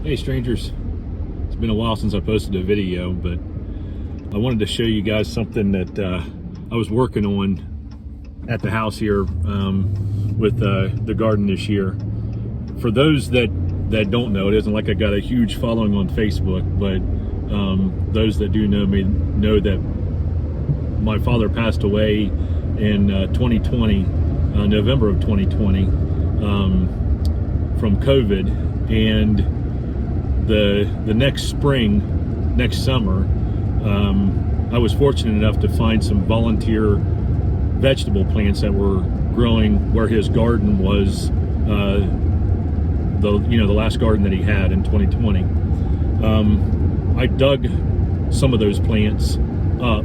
Hey strangers, it's been a while since I posted a video, but I wanted to show you guys something that I was working on at the house here with the garden this year. For those that don't know, it isn't like I got a huge following on Facebook, but those that do know me know that my father passed away in 2020, November of 2020, from COVID. And the next spring, next summer, I was fortunate enough to find some volunteer vegetable plants that were growing where his garden was, the last garden that he had in 2020. I dug some of those plants up.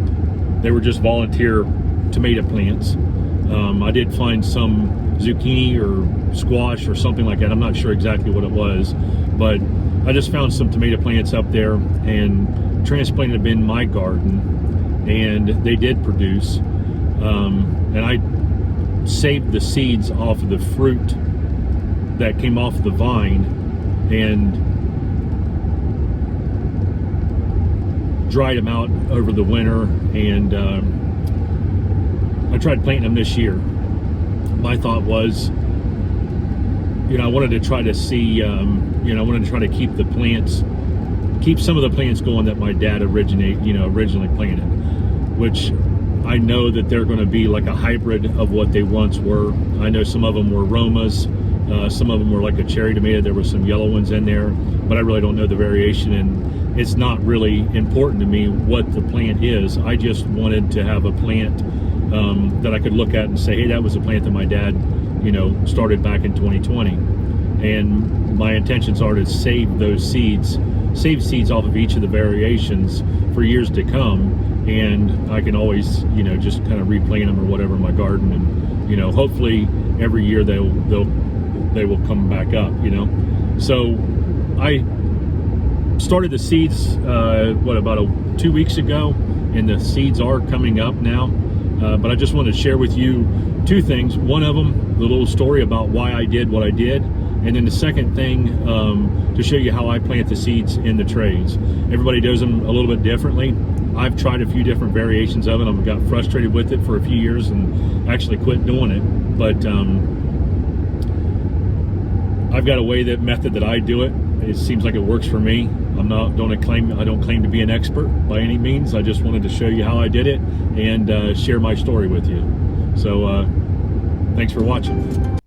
They were just volunteer tomato plants. I did find some zucchini or squash or something like that. I'm not sure exactly what it was, but I just found some tomato plants up there and transplanted them in my garden, and they did produce. And I saved the seeds off of the fruit that came off the vine and dried them out over the winter, and I tried planting them this year. My thought was, I wanted to try to see, I wanted to try to keep some of the plants going that my dad originally planted, which I know that they're going to be like a hybrid of what they once were. I know some of them were Romas, some of them were like a cherry tomato. There were some yellow ones in there, but I really don't know the variation, and it's not really important to me what the plant is. I just wanted to have a plant that I could look at and say, hey, that was a plant that my dad started back in 2020. And my intentions are to save seeds off of each of the variations for years to come, and I can always just kind of replant them or whatever in my garden, and hopefully every year they will come back up. So I started the seeds about 2 weeks ago, and the seeds are coming up now. But I just wanted to share with you two things. One of them, the little story about why I did what I did. And then the second thing, to show you how I plant the seeds in the trays. Everybody does them a little bit differently. I've tried a few different variations of it. I got frustrated with it for a few years and actually quit doing it. But I've got a method that I do it. It seems like it works for me. I don't claim to be an expert by any means. I just wanted to show you how I did it and share my story with you. So thanks for watching.